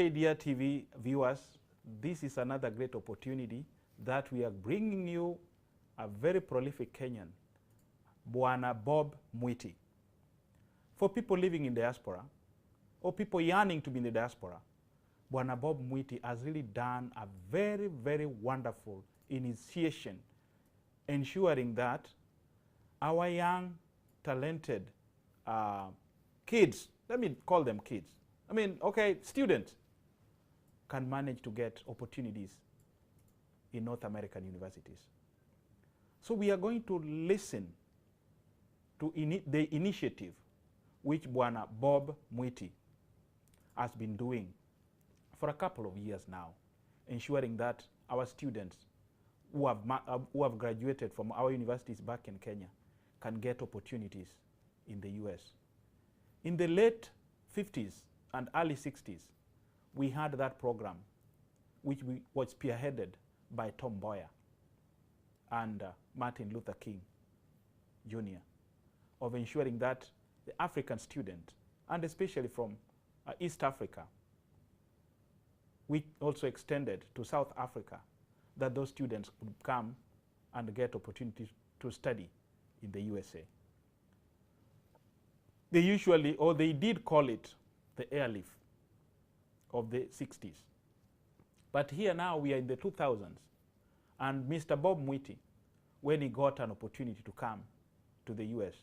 KDR TV viewers, this is another great opportunity that we are bringing you a very prolific Kenyan, Bwana Bob Mwiti. For people living in diaspora, or people yearning to be in the diaspora, Bwana Bob Mwiti has really done a very, very wonderful initiation, ensuring that our young, talented kids, let me call them kids, students, can manage to get opportunities in North American universities. So we are going to listen to the initiative which Bwana Bob Mwiti has been doing for a couple of years now, ensuring that our students who have graduated from our universities back in Kenya can get opportunities in the US. In the late 50s and early 60s, we had that program which was spearheaded by Tom Mboya and Martin Luther King Jr. of ensuring that the African student, and especially from East Africa, we also extended to South Africa, that those students could come and get opportunities to study in the USA. They usually, or they did call it the Airlift of the 60s. But here now we are in the 2000s, and Mr. Bob Mwiti, when he got an opportunity to come to the US,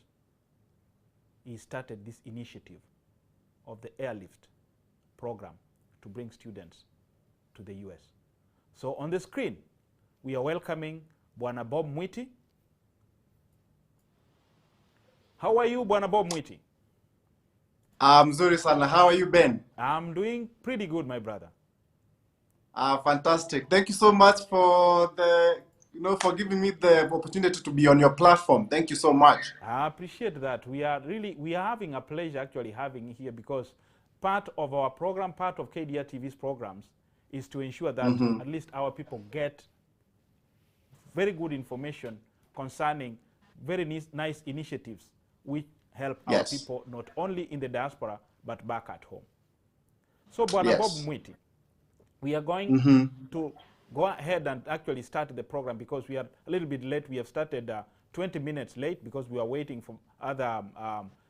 he started this initiative of the Airlift program to bring students to the US. So on the screen, we are welcoming Bwana Bob Mwiti. How are you, Bwana Bob Mwiti? I'm Zuri Sana. How are you, Ben? I'm doing pretty good, my brother. Fantastic. Thank you so much for for giving me the opportunity to be on your platform. Thank you so much. I appreciate that. We are having a pleasure actually having you here, because part of our program, part of KDR TV's programs, is to ensure that at least our people get very good information concerning very nice initiatives which help our people not only in the diaspora but back at home. So, Bwana Bob Mwiti, we are going to go ahead and actually start the program, because we are a little bit late. We have started 20 minutes late because we are waiting for other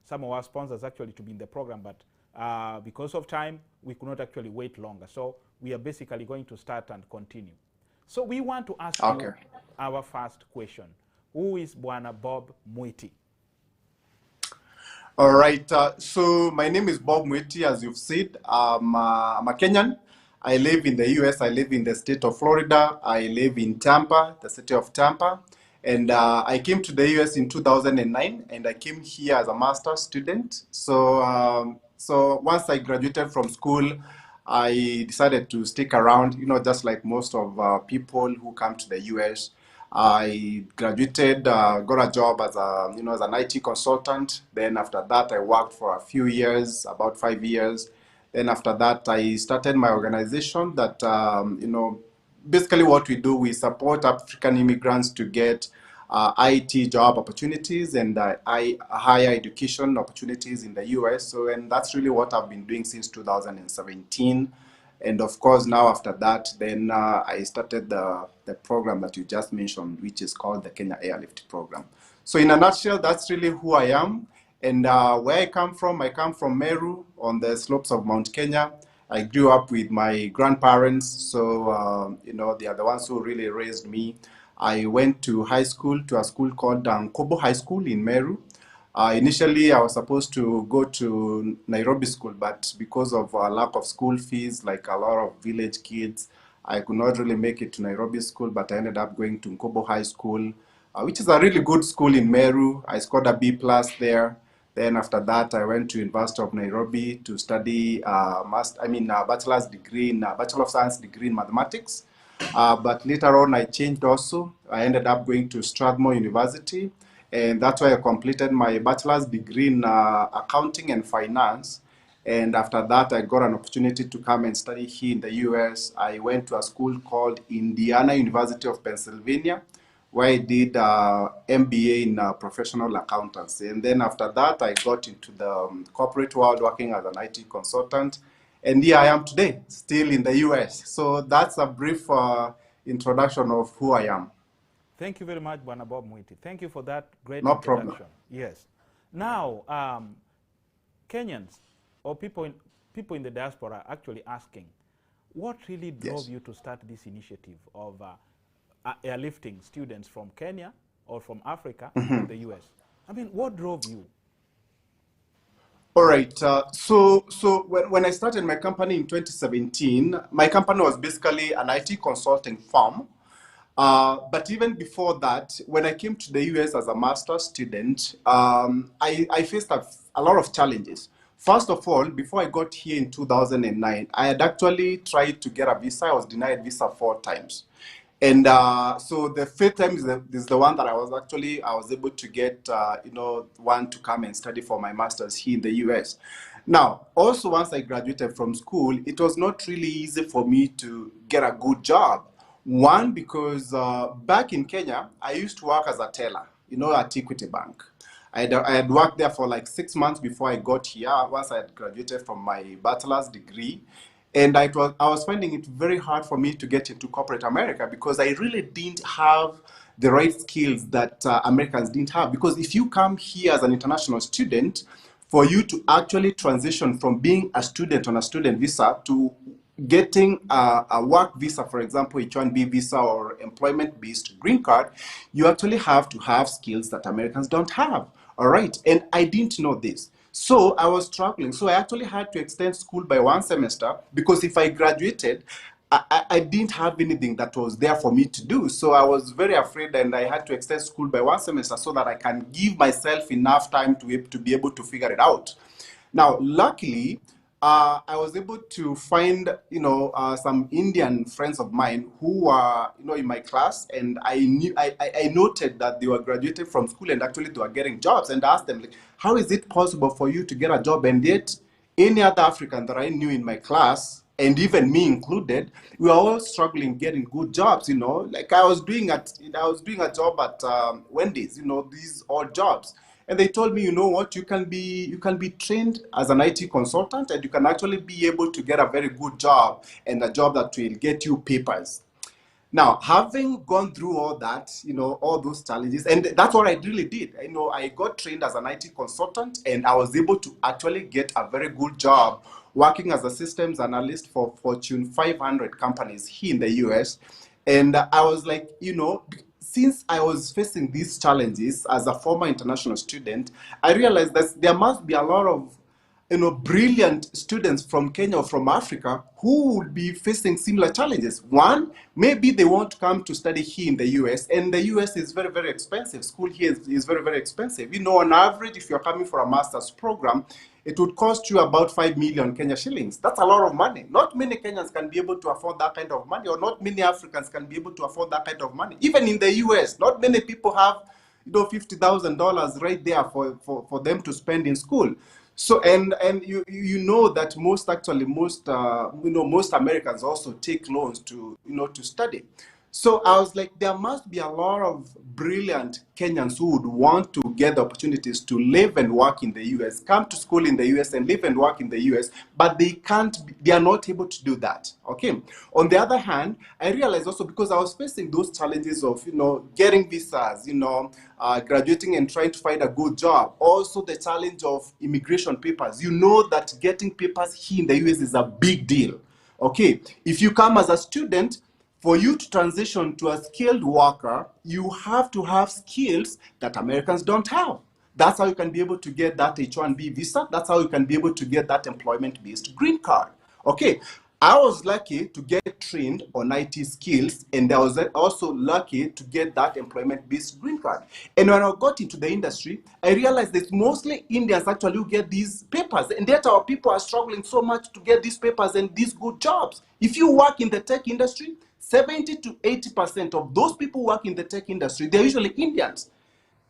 some of our sponsors actually to be in the program, but because of time, we could not actually wait longer. So we are basically going to start and continue. So we want to ask you our first question. Who is Bwana Bob Mwiti? All right. So my name is Bob Mwiti, as you've said. I'm a Kenyan. I live in the US. I live in the state of Florida. I live in Tampa, the city of Tampa. And I came to the US in 2009, and I came here as a master's student. So, so once I graduated from school, I decided to stick around, just like most of people who come to the US. I graduated, got a job as as an IT consultant. Then after that, I worked for a few years, about 5 years. Then after that, I started my organization that, basically what we do, we support African immigrants to get IT job opportunities and higher education opportunities in the US. So, and that's really what I've been doing since 2017. And of course, now after that, then I started the program that you just mentioned, which is called the Kenya Airlift program. So in a nutshell, that's really who I am. And where I come from Meru, on the slopes of Mount Kenya. I grew up with my grandparents, so they are the ones who really raised me. I went to high school, to a school called Kobo High School in Meru. Initially, I was supposed to go to Nairobi school, but because of a lack of school fees, like a lot of village kids, I could not really make it to Nairobi school, but I ended up going to Kobo High School, which is a really good school in Meru. I scored a B+ there. Then after that, I went to University of Nairobi to study bachelor's degree in Bachelor of Science degree in mathematics. But later on, I changed also. I ended up going to Strathmore University, and that's where I completed my bachelor's degree in accounting and finance. And after that, I got an opportunity to come and study here in the US. I went to a school called Indiana University of Pennsylvania, where I did MBA in professional accountancy. And then after that, I got into the corporate world working as an IT consultant. And here I am today, still in the US. So that's a brief introduction of who I am. Thank you very much, Bwana Bob Mwiti. Thank you for that great No introduction. problem. Yes. Now, Kenyans or people in the diaspora are actually asking, what really drove Yes. you to start this initiative of airlifting students from Kenya or from Africa to the US? I mean, what drove you? All right. So when I started my company in 2017, my company was basically an IT consulting firm. But even before that, when I came to the US as a master's student, I faced a lot of challenges. First of all, before I got here in 2009, I had actually tried to get a visa. I was denied visa 4 times. And so the fifth time is the one that I was able to get, one to come and study for my master's here in the US. Now, also once I graduated from school, it was not really easy for me to get a good job. One, because back in Kenya, I used to work as a teller, at Equity Bank. I had worked there for like 6 months before I got here, once I had graduated from my bachelor's degree. And I was finding it very hard for me to get into corporate America because I really didn't have the right skills that Americans didn't have. Because if you come here as an international student, for you to actually transition from being a student on a student visa to getting a work visa, for example, H-1B visa or employment-based green card, you actually have to have skills that Americans don't have. All right. And I didn't know this. So I was struggling. So I actually had to extend school by 1 semester because if I graduated, I didn't have anything that was there for me to do. So I was very afraid and I had to extend school by 1 semester so that I can give myself enough time to be able to figure it out. Now, luckily, I was able to find, some Indian friends of mine who were, in my class, and I noted that they were graduating from school and actually they were getting jobs, and I asked them, like, how is it possible for you to get a job? And yet, any other African that I knew in my class, and even me included, we were all struggling getting good jobs. Like I was doing a job at Wendy's. These odd jobs. And they told me, you know what, you can be trained as an IT consultant and you can actually be able to get a very good job and a job that will get you papers. Now, having gone through all that, all those challenges, and that's what I really did. I got trained as an IT consultant and I was able to actually get a very good job working as a systems analyst for Fortune 500 companies here in the US. And I was like, since I was facing these challenges as a former international student, I realized that there must be a lot of brilliant students from Kenya or from Africa who would be facing similar challenges. One, maybe they want to come to study here in the US, and the US is very, very expensive. School here is very, very expensive. On average, if you're coming for a master's program, it would cost you about 5 million Kenya shillings. That's a lot of money. Not many Kenyans can be able to afford that kind of money, or not many Africans can be able to afford that kind of money. Even in the US, not many people have $50,000 right there for them to spend in school. So and you know that most Americans also take loans to study. So I was like, there must be a lot of brilliant Kenyans who would want to get the opportunities to live and work in the US, come to school in the US and live and work in the US, but they are not able to do that. Okay. On the other hand, I realized also because I was facing those challenges of, getting visas, graduating and trying to find a good job. Also the challenge of immigration papers. You know that getting papers here in the US is a big deal. Okay. If you come as a student, for you to transition to a skilled worker, you have to have skills that Americans don't have. That's how you can be able to get that H-1B visa. That's how you can be able to get that employment-based green card. Okay, I was lucky to get trained on IT skills, and I was also lucky to get that employment-based green card. And when I got into the industry, I realized that mostly Indians actually get these papers, and yet our people are struggling so much to get these papers and these good jobs. If you work in the tech industry, 70 to 80% of those people who work in the tech industry, they're usually Indians.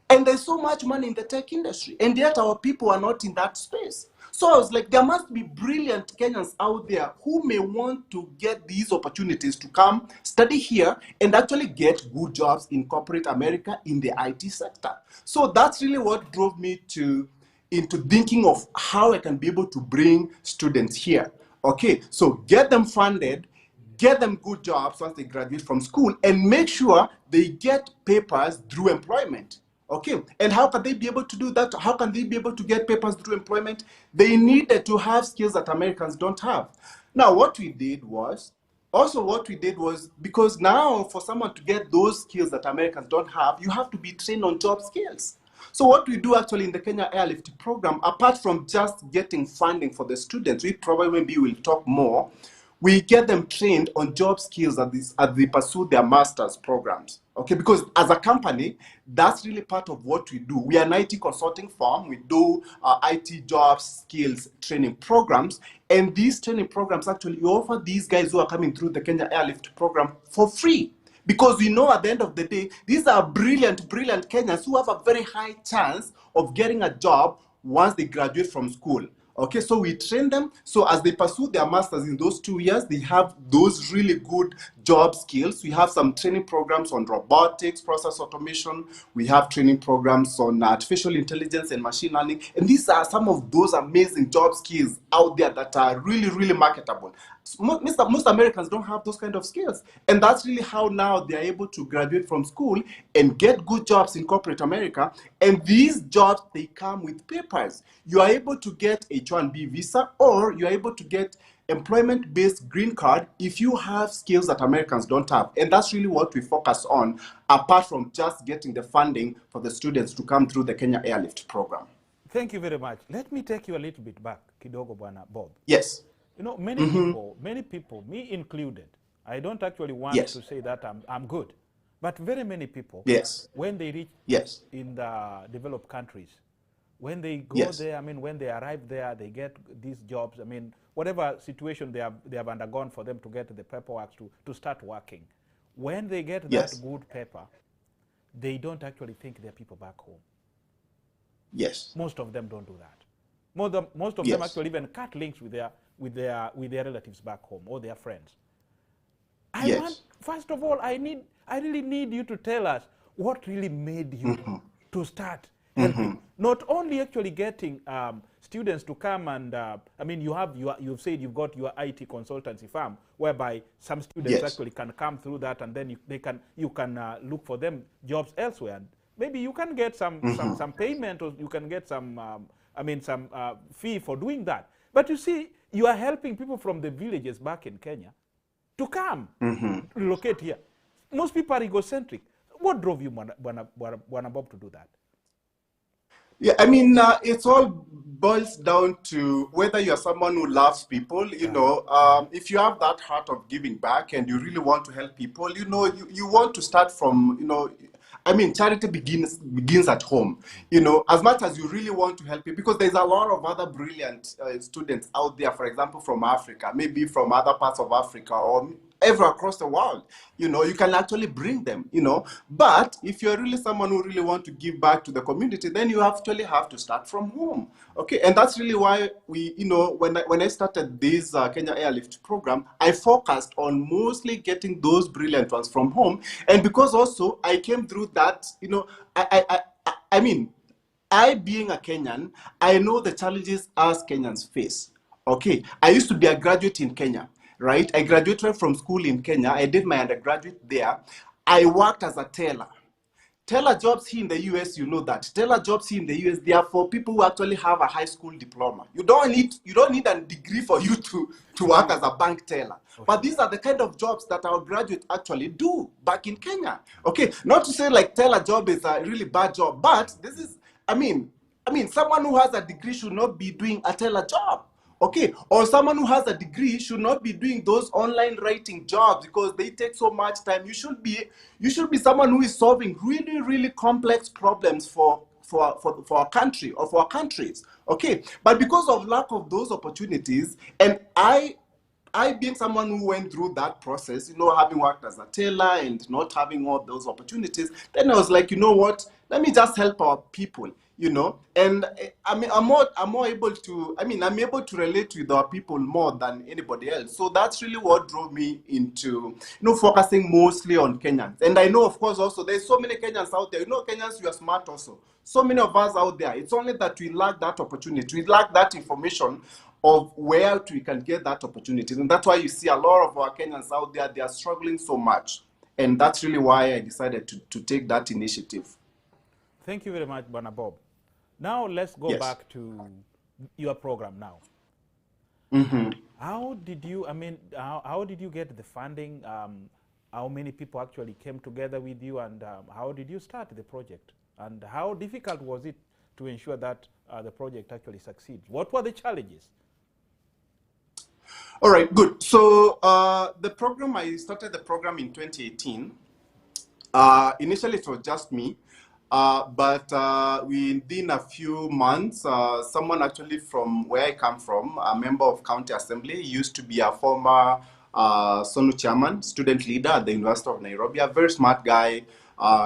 And there's so much money in the tech industry, and yet our people are not in that space. So I was like, there must be brilliant Kenyans out there who may want to get these opportunities to come study here and actually get good jobs in corporate America in the IT sector. So that's really what drove me into thinking of how I can be able to bring students here. Okay, so get them funded, get them good jobs once they graduate from school, and make sure they get papers through employment. Okay, and how can they be able to do that? How can they be able to get papers through employment? They needed to have skills that Americans don't have. Now, what we did was, because now for someone to get those skills that Americans don't have, you have to be trained on job skills. So what we do actually in the Kenya Airlift program, apart from just getting funding for the students, we probably maybe will talk more, we get them trained on job skills as they pursue their master's programs. Okay, because as a company, that's really part of what we do. We are an IT consulting firm. We do IT job skills training programs. And these training programs actually offer these guys who are coming through the Kenya Airlift program for free. Because we know at the end of the day, these are brilliant, brilliant Kenyans who have a very high chance of getting a job once they graduate from school. Okay, so we train them. So as they pursue their masters in those 2 years, they have those really good job skills. We have some training programs on robotics, process automation. We have training programs on artificial intelligence and machine learning. And these are some of those amazing job skills out there that are really, really marketable. Most Americans don't have those kind of skills. And that's really how now they're able to graduate from school and get good jobs in corporate America. And these jobs, they come with papers. You are able to get H-1B visa, or you're able to get employment-based green card if you have skills that Americans don't have. And that's really what we focus on, apart from just getting the funding for the students to come through the Kenya Airlift program. Thank you very much. Let me take you a little bit back, kidogo bwana Bob. Yes. You know, many people, me included, I don't actually want to say that I'm good, but very many people, when they reach in the developed countries, when they go there, I mean, when they arrive there, they get these jobs. I mean, whatever situation they have undergone for them to get the paperwork to start working. When they get that good paper, they don't actually think they're people back home. Yes. Most of them don't do that. Most of them actually even cut links with their relatives back home or their friends. First of all, I really need you to tell us what really made you to start helping. Not only actually getting students to come and, I mean, you've said you've got your IT consultancy firm, whereby some students actually can come through that, and then you can look for them jobs elsewhere. And maybe you can get some payment, or you can get some fee for doing that. But you see, you are helping people from the villages back in Kenya to come relocate here. Most people are egocentric. What drove you, Bwana Bob, to do that? Yeah, I mean, it's all boils down to whether you're someone who loves people. You know, if you have that heart of giving back and you really want to help people, you know, you want to start from, you know, I mean, charity begins at home, you know, as much as you really want to help people, because there's a lot of other brilliant students out there, for example, from Africa, maybe from other parts of Africa, or everywhere across the world. You know, you can actually bring them, you know. But if you're really someone who really want to give back to the community, then you actually have to start from home. Okay, and that's really why we, you know, when I started this Kenya Airlift program, I focused on mostly getting those brilliant ones from home. And because also I came through that, you know, I mean, I being a Kenyan, I know the challenges as Kenyans face. Okay, I used to be a graduate in Kenya. Right? I graduated from school in Kenya. I did my undergraduate there. I worked as a teller. Teller jobs here in the US, you know that. Teller jobs here in the US, they are for people who actually have a high school diploma. You don't need a degree for you to work as a bank teller. Okay. But these are the kind of jobs that our graduates actually do back in Kenya. Okay, not to say like teller job is a really bad job, but this is, I mean, someone who has a degree should not be doing a teller job. Okay, or someone who has a degree should not be doing those online writing jobs because they take so much time. You should be someone who is solving really, really complex problems for our country or for our countries. Okay, but because of lack of those opportunities, and I being someone who went through that process, you know, having worked as a tailor and not having all those opportunities, then I was like, you know what, let me just help our people. You know, and I'm able to relate with our people more than anybody else. So that's really what drove me into, you know, focusing mostly on Kenyans. And I know, of course, also there's so many Kenyans out there. You know, Kenyans, you are smart also. So many of us out there. It's only that we lack that opportunity. We lack that information of where we can get that opportunity. And that's why you see a lot of our Kenyans out there, they are struggling so much. And that's really why I decided to take that initiative. Thank you very much, Bwana Bob. Now let's go Yes. back to your program now. How did you, how did you get the funding? How many people actually came together with you, and how did you start the project? And how difficult was it to ensure that the project actually succeeds? What were the challenges? All right, good. So the program, I started the program in 2018. Initially, it was just me. But within a few months, someone actually from where I come from, a member of County Assembly, used to be a former SONU chairman, student leader at the University of Nairobi, a very smart guy.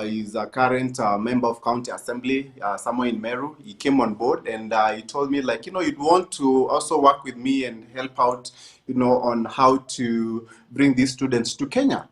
He's a current member of County Assembly somewhere in Meru. He came on board and he told me, like, you'd want to also work with me and help out, on how to bring these students to Kenya.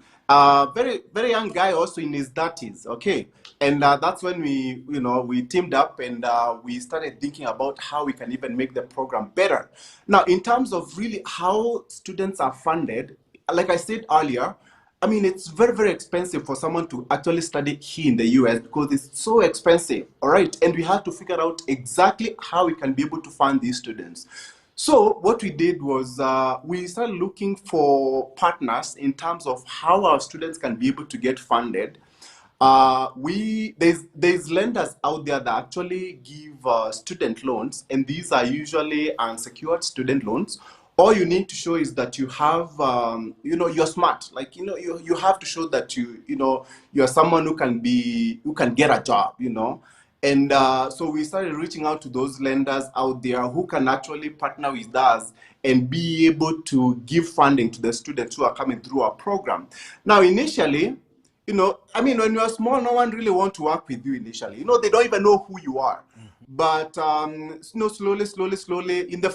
Very, very young guy, also in his 30s, okay? And that's when we teamed up and we started thinking about how we can even make the program better. Now, in terms of really how students are funded, like I said earlier, I mean, it's very, very expensive for someone to actually study here in the US because it's so expensive, all right? And we had to figure out exactly how we can be able to fund these students. So what we did was we started looking for partners in terms of how our students can be able to get funded. There's lenders out there that actually give student loans, and these are usually unsecured student loans. All you need to show is that you have, you're smart. Like, you have to show that you're someone who can get a job, And so we started reaching out to those lenders out there who can actually partner with us and be able to give funding to the students who are coming through our program. Now, initially, when you're small, no one really wants to work with you initially. They don't even know who you are. But slowly, in the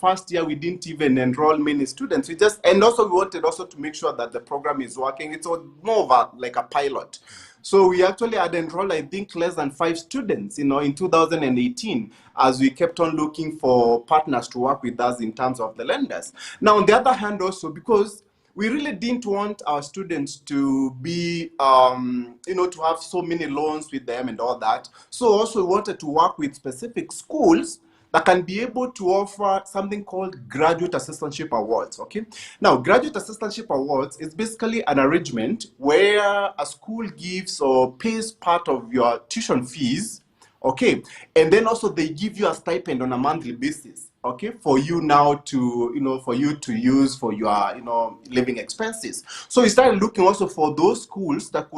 first year, we didn't even enroll many students. And also we wanted also to make sure that the program is working. It's more of like a pilot. So we actually had enrolled, I think, less than 5 students, in 2018, as we kept on looking for partners to work with us in terms of the lenders. Now, on the other hand, also because we really didn't want our students to be, to have so many loans with them and all that. So also we wanted to work with specific schools that can be able to offer something called Graduate Assistantship Awards, okay? Now, Graduate Assistantship Awards is basically an arrangement where a school gives or pays part of your tuition fees, okay? And then also they give you a stipend on a monthly basis, okay, for you now to, for you to use for your, living expenses. So we started looking also for those schools that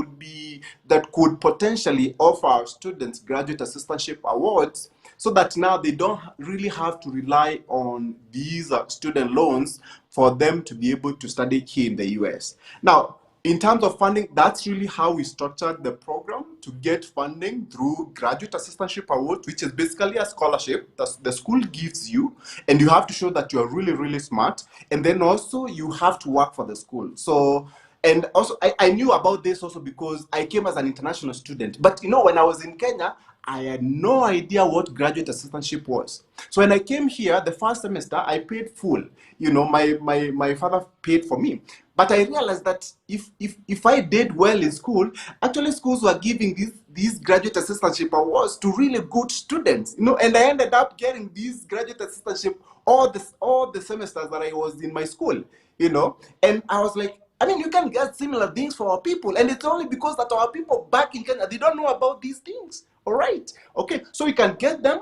could potentially offer our students Graduate Assistantship Awards, so that now they don't really have to rely on these student loans for them to be able to study here in the US. Now, in terms of funding, that's really how we structured the program to get funding through Graduate Assistantship Awards, which is basically a scholarship that the school gives you, and you have to show that you're really, really smart. And then also you have to work for the school. So, and also I knew about this also because I came as an international student. But when I was in Kenya, I had no idea what graduate assistantship was. So when I came here, the first semester, I paid full. My father paid for me. But I realized that if I did well in school, actually schools were giving these graduate assistantship awards to really good students. And I ended up getting these graduate assistantship all the semesters that I was in my school. And I was like, you can get similar things for our people, and it's only because that our people back in Kenya, they don't know about these things. All right, okay, so we can get them.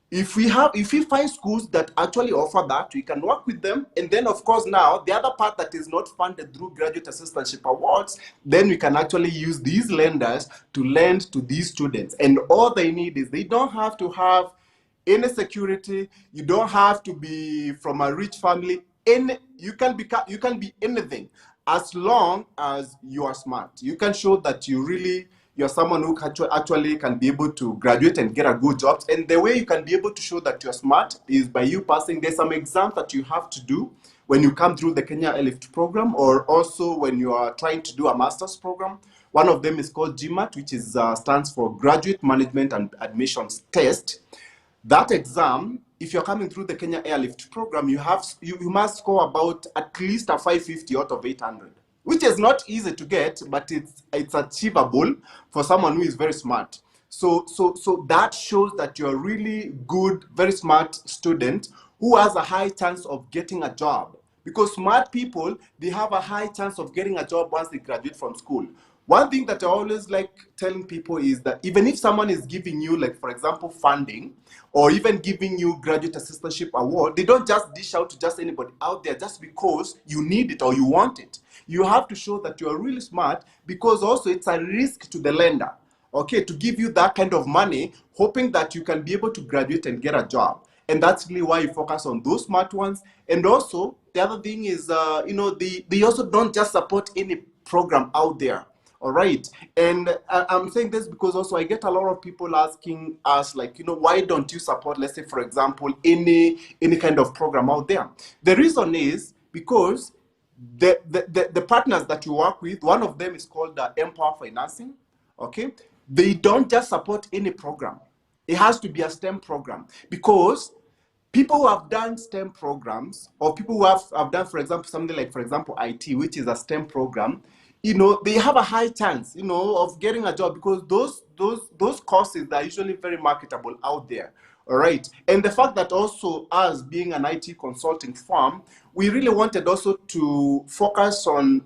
If we find schools that actually offer that, we can work with them. And then, of course, now the other part that is not funded through Graduate Assistantship Awards, then we can actually use these lenders to lend to these students. And all they need is they don't have to have any security. You don't have to be from a rich family. You can be anything as long as you are smart. You can show that you're someone who actually can be able to graduate and get a good job. And the way you can be able to show that you're smart is by you passing. There's some exams that you have to do when you come through the Kenya Airlift program, or also when you are trying to do a master's program. One of them is called GMAT, which stands for Graduate Management and Admissions Test. That exam if you're coming through the Kenya Airlift program, you must score about at least a 550 out of 800, which is not easy to get, but it's achievable for someone who is very smart. So that shows that you're a really good, very smart student who has a high chance of getting a job. Because smart people, they have a high chance of getting a job once they graduate from school. One thing that I always like telling people is that even if someone is giving you, like, for example, funding, or even giving you graduate assistantship award, they don't just dish out to just anybody out there just because you need it or you want it. You have to show that you are really smart, because also it's a risk to the lender, okay, to give you that kind of money, hoping that you can be able to graduate and get a job. And that's really why you focus on those smart ones. And also, the other thing is, they also don't just support any program out there. All right. And I'm saying this because also I get a lot of people asking us, like, why don't you support, let's say, for example, any kind of program out there? The reason is because the partners that you work with, one of them is called Empower Financing. Okay. They don't just support any program. It has to be a STEM program, because people who have done STEM programs, or people who have done, for example, something like, for example, IT, which is a STEM program, they have a high chance, of getting a job, because those courses are usually very marketable out there. All right. And the fact that also, us being an IT consulting firm, we really wanted also to focus on,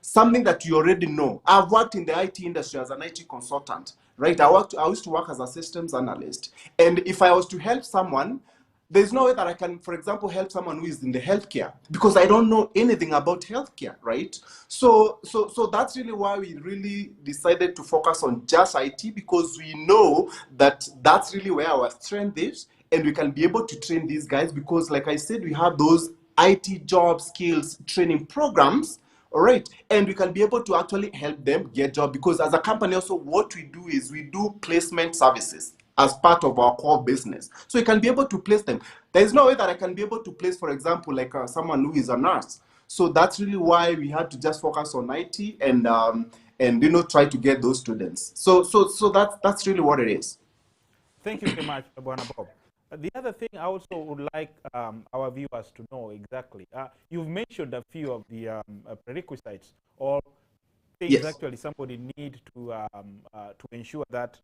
something that you already know. I've worked in the IT industry as an IT consultant, right? I used to work as a systems analyst. And if I was to help someone, there's no way that I can, for example, help someone who is in the healthcare, because I don't know anything about healthcare, right? So that's really why we really decided to focus on just IT, because we know that that's really where our strength is, and we can be able to train these guys, because, like I said, we have those IT job skills training programs. All right. And we can be able to actually help them get job, because as a company also, what we do is we do placement services as part of our core business. So you can be able to place them. There's no way that I can be able to place, for example, like someone who is a nurse. So that's really why we had to just focus on IT and try to get those students. So that's really what it is. Thank you very much, Bwana Bob. The other thing I also would like our viewers to know exactly, you've mentioned a few of the prerequisites or things Yes. actually somebody need to ensure that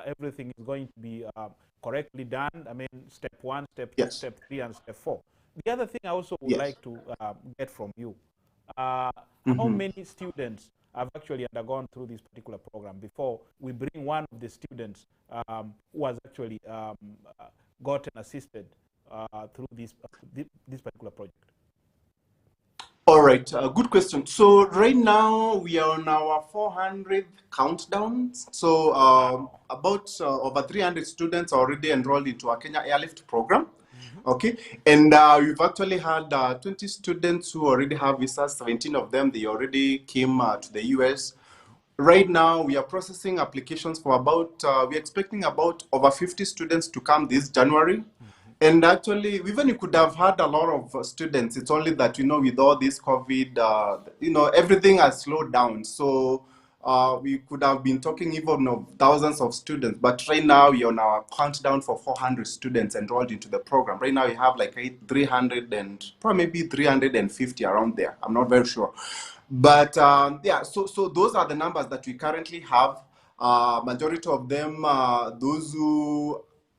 everything is going to be correctly done. I mean, step 1, step 2, Yes. step 3, and step 4. The other thing I also would Yes. like to get from you, how many students have actually undergone through this particular program before we bring one of the students who has actually gotten assisted through this particular project? All right, good question. So right now we are on our 400th countdown. So about over 300 students are already enrolled into our Kenya Airlift program. Okay, and we've actually had 20 students who already have visas. 17 of them, they already came to the US. Right now, we are processing applications for about, we're expecting about over 50 students to come this January. And actually, even you could have had a lot of students. It's only that, with all this COVID, everything has slowed down. So we could have been talking even of thousands of students. But right now, we're on our countdown for 400 students enrolled into the program. Right now, we have like 300 and probably maybe 350 around there. I'm not very sure. But yeah, so those are the numbers that we currently have. Majority of them, those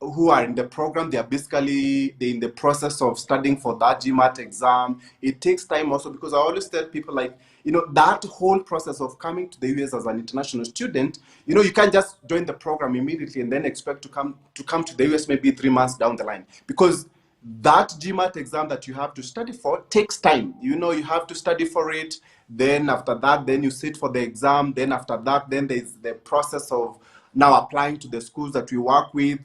who are in the program, they're in the process of studying for that GMAT exam. It takes time also, because I always tell people, like, that whole process of coming to the US as an international student, you can't just join the program immediately and then expect to come to the US maybe 3 months down the line, because that GMAT exam that you have to study for takes time. You have to study for it. Then after that, then you sit for the exam. Then after that, then there's the process of now applying to the schools that we work with.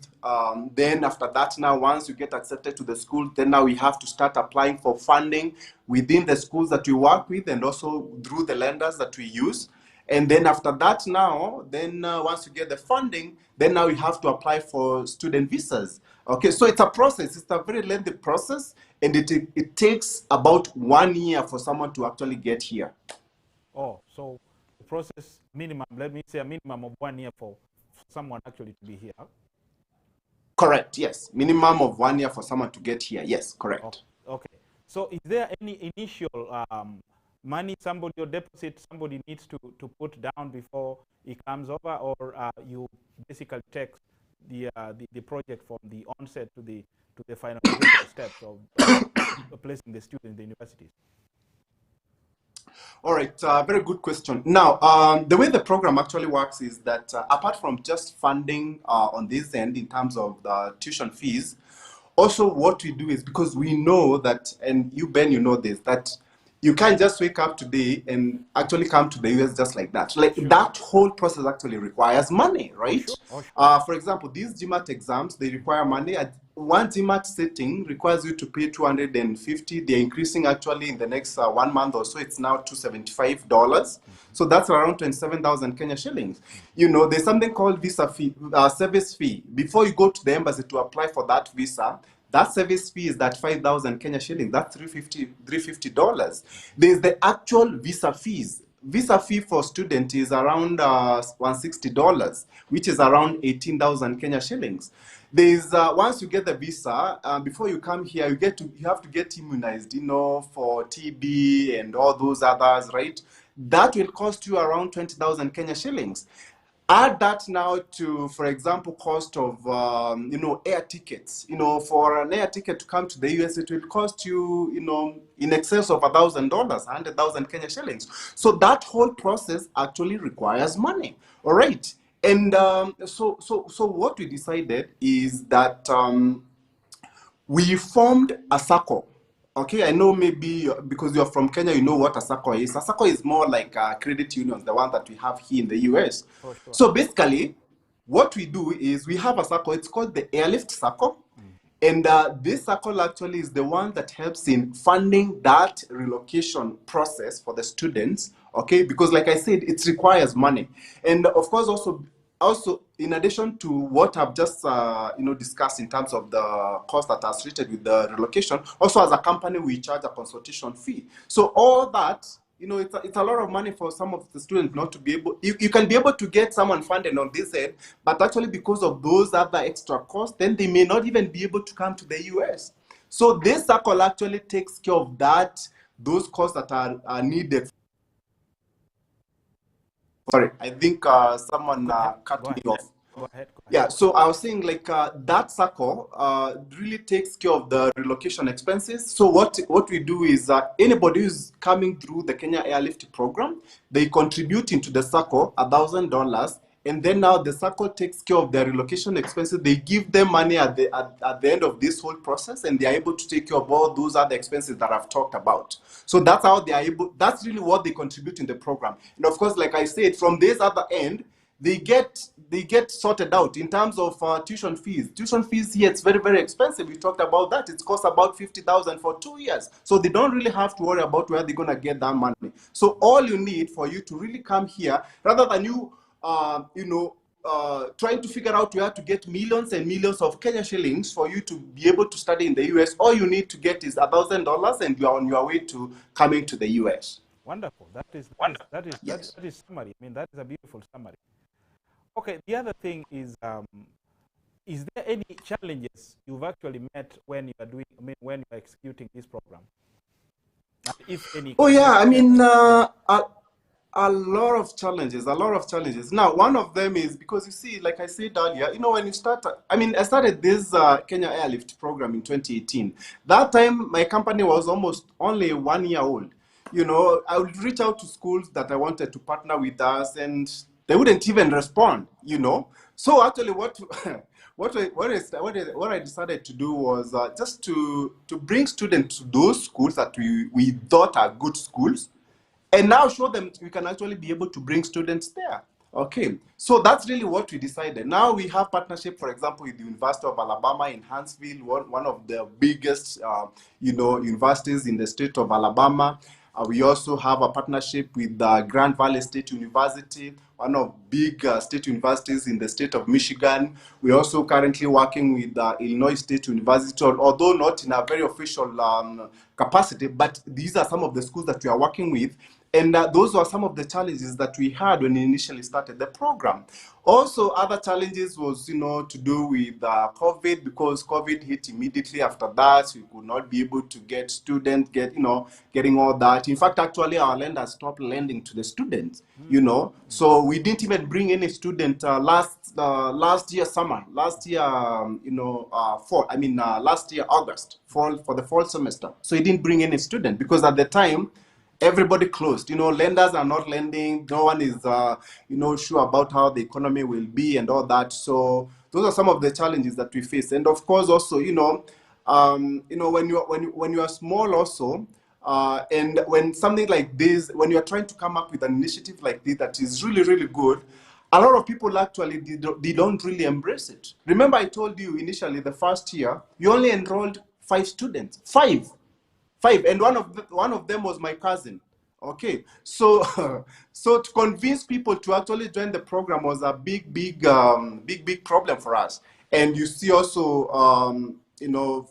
Then after that, now once you get accepted to the school, then now we have to start applying for funding within the schools that we work with, and also through the lenders that we use. And then after that, now, then once you get the funding, then now you have to apply for student visas. Okay, so it's a process. It's a very lengthy process, and it takes about 1 year for someone to actually get here. Oh, so the process minimum, let me say a minimum of 1 year for someone actually to be here. Correct, yes. Minimum of 1 year for someone to get here. Yes, correct. Okay. So is there any initial money somebody or deposit somebody needs to put down before it comes over, or you basically take the project from the onset to the finalization steps of placing the student in the universities? All right, very good question. Now, the way the program actually works is that apart from just funding on this end in terms of the tuition fees, also what we do is, because we know that, and you, Ben, you know this, that you can't just wake up today and actually come to the US just like that. Like, that whole process actually requires money, right? For example, these GMAT exams, they require money. One GMAT setting requires you to pay $250. They're increasing actually in the next 1 month or so. It's now $275. So that's around 27,000 Kenya shillings. You know, there's something called visa fee, service fee. Before you go to the embassy to apply for that visa, that service fee is that 5,000 Kenya shillings. That's $350. There's the actual visa fees. Visa fee for student is around $160, which is around 18,000 Kenya shillings. There's once you get the visa, before you come here, you have to get immunized, you know, for TB and all those others, right? That will cost you around 20,000 Kenya shillings. Add that now to, for example, cost of, you know, air tickets. You know, for an air ticket to come to the US, it will cost you, you know, in excess of $1,000, 100,000 Kenya shillings. So that whole process actually requires money. All right. And so what we decided is that we formed a circle. Okay, I know maybe because you're from Kenya, you know what a circle is. A circle is more like credit unions, the one that we have here in the US. For sure. So basically, what we do is we have a circle. It's called the Airlift Circle. And this circle actually is the one that helps in funding that relocation process for the students, okay? Because like I said, it requires money. And of course, also in addition to what I've just you know, discussed in terms of the cost that are associated with the relocation, also as a company, we charge a consultation fee. So all that, you know, it's a lot of money for some of the students not to be able, you can be able to get someone funded on this end, but actually because of those other extra costs, then they may not even be able to come to the US. So this circle actually takes care of that, those costs that are needed. Sorry, I think someone cut me off. Go ahead. Yeah, so I was saying, like, that circle really takes care of the relocation expenses. So what we do is anybody who's coming through the Kenya Airlift program, they contribute into the circle $1,000, and then now the circle takes care of their relocation expenses. They give them money at the end of this whole process, and they are able to take care of all those other expenses that I've talked about. So that's how they are able. That's really what they contribute in the program. And of course, like I said, from this other end, they get sorted out in terms of tuition fees. Tuition fees here, it's very, very expensive. We talked about that. It costs about 50,000 for 2 years. So they don't really have to worry about where they're going to get that money. So all you need for you to really come here, rather than you, you know, trying to figure out where to get millions and millions of Kenya shillings for you to be able to study in the US, all you need to get is $1,000, and you're on your way to coming to the US. Wonderful. That is summary. I mean, that is a beautiful summary. Okay, the other thing is there any challenges you've actually met when you are doing, I mean, when you are executing this program? If any. Oh yeah, I mean, a lot of challenges. Now, one of them is because, you see, like I said earlier, you know, when you start, I mean, I started this Kenya Airlift program in 2018. That time, my company was almost only 1 year old. You know, I would reach out to schools that I wanted to partner with us, and they wouldn't even respond, you know. So actually what I decided to do was just to bring students to those schools that we thought are good schools, and now show them we can actually be able to bring students there. Okay, so that's really what we decided. Now we have partnership, for example, with the University of Alabama in Huntsville, one of the biggest, you know, universities in the state of Alabama. We also have a partnership with Grand Valley State University, one of big state universities in the state of Michigan. We're also currently working with Illinois State University, although not in a very official capacity, but these are some of the schools that we are working with. And those were some of the challenges that we had when we initially started the program. Also, other challenges was, to do with COVID, because COVID hit immediately after that. We could not be able to get students, getting all that. In fact, actually, our lenders stopped lending to the students, So we didn't even bring any student last year summer, last year, fall. Last year August, fall, for the fall semester. So he didn't bring any student because at the time, everybody closed. Lenders are not lending. No one is, sure about how the economy will be and all that. So those are some of the challenges that we face. And of course, also, when you are small, also, and when something like this, when you are trying to come up with an initiative like this that is really, really good, a lot of people actually they don't really embrace it. Remember, I told you initially the first year, you only enrolled 5 students. Five, and one of them was my cousin. Okay, so so to convince people to actually join the program was a big problem for us. And you see also,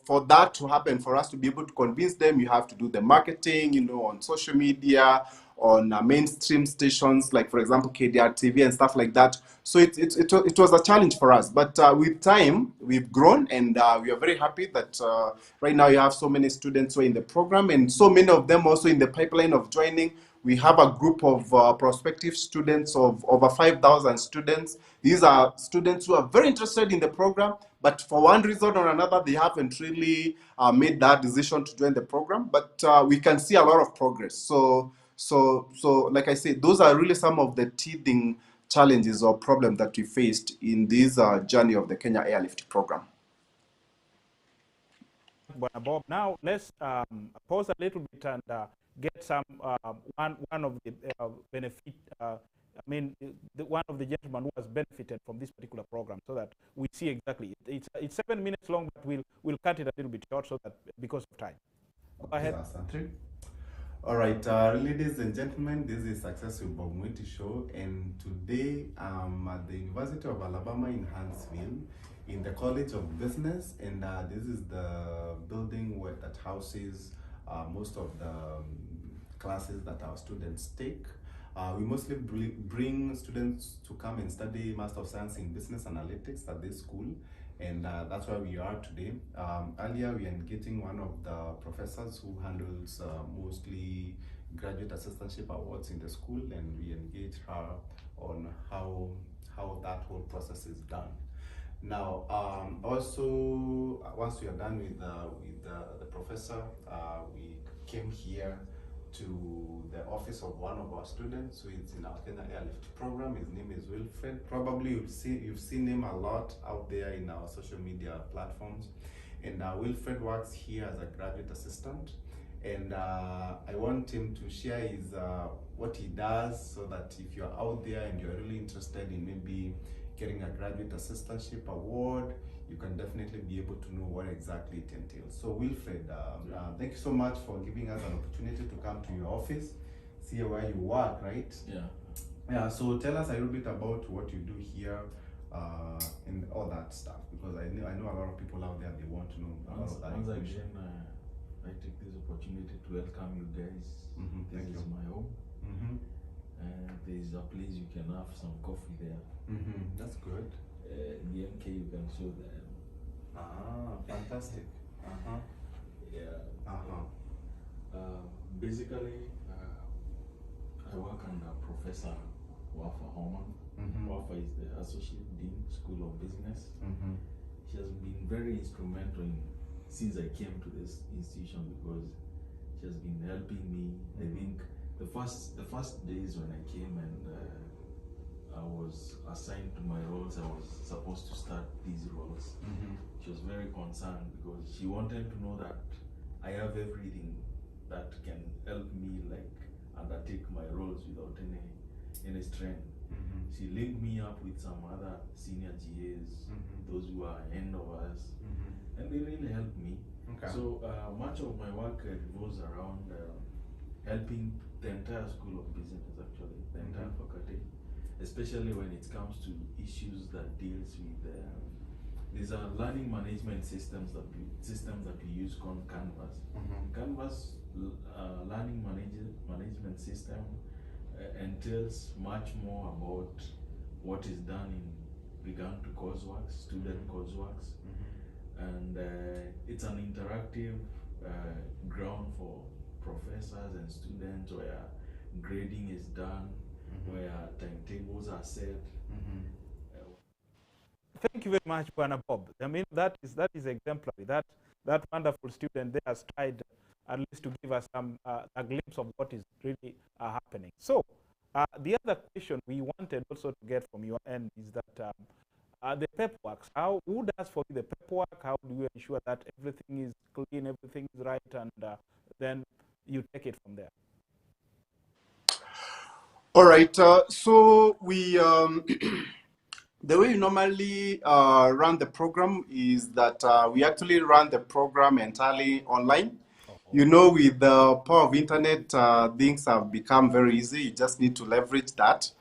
for that to happen, for us to be able to convince them, you have to do the marketing, on social media, on mainstream stations, like for example KDR TV and stuff like that. So it was a challenge for us, but with time we've grown, and we are very happy that right now you have so many students who are in the program, and so many of them also in the pipeline of joining. We have a group of prospective students of over 5,000 students. These are students who are very interested in the program, but for one reason or another, they haven't really made that decision to join the program. But we can see a lot of progress. So, like I said, those are really some of the teething challenges or problems that we faced in this journey of the Kenya Airlift program. Bwana Bob, now let's pause a little bit and get some one of the benefit. One of the gentlemen who has benefited from this particular program, so that we see exactly. It's 7 minutes long, but we'll cut it a little bit short, so that because of time. Go ahead. All right, ladies and gentlemen, this is Success with Bob Mwiti Show, and today I'm at the University of Alabama in Huntsville, in the College of Business, and this is the building that houses most of the classes that our students take. We mostly bring students to come and study Master of Science in Business Analytics at this school, and that's where we are today. Earlier, we are engaging one of the professors who handles mostly graduate assistantship awards in the school, and we engage her on how that whole process is done. Now, also, once we are done with the professor, we came here to the office of one of our students who is in our Kenya Airlift program. His name is Wilfred. Probably you've seen him a lot out there in our social media platforms. And Wilfred works here as a graduate assistant. And I want him to share his what he does, so that if you're out there and you're really interested in maybe getting a graduate assistantship award, you can definitely be able to know what exactly it entails. So Wilfred, thank you so much for giving us an opportunity to come to your office, see where you work, right? Yeah, so tell us a little bit about what you do here and all that stuff, because I know a lot of people out there, they want to know about that. Once again, I take this opportunity to welcome you guys. This is my home. And there's a place you can have some coffee there. That's good. In the MK, you can show them. Fantastic. Yeah. Basically, I work under Professor Wafa Homan. Wafa is the Associate Dean, School of Business. She has been very instrumental since I came to this institution, because she has been helping me. I think the first days when I came and I was assigned to my roles, I was supposed to start these roles. She was very concerned, because she wanted to know that I have everything that can help me undertake my roles without any strain. She linked me up with some other senior GAs, those who are ahead of us, and they really helped me. So much of my work revolves around helping the entire School of Business, actually, the entire faculty, especially when it comes to issues that deals with these are learning management systems that we use called Canvas. Canvas learning management system entails much more about what is done in began to coursework, student courseworks, and it's an interactive ground for professors and students where grading is done, where timetables are set. Thank you very much, Bwana Bob. I mean, that is exemplary. That wonderful student there has tried at least to give us a glimpse of what is really happening. So the other question we wanted also to get from your end is that the paperwork. Who does for you the paperwork? How do you ensure that everything is clean, everything is right, and then you take it from there? All right. So we, the way we normally run the program is that we actually run the program entirely online. You know, with the power of internet, things have become very easy. You just need to leverage that.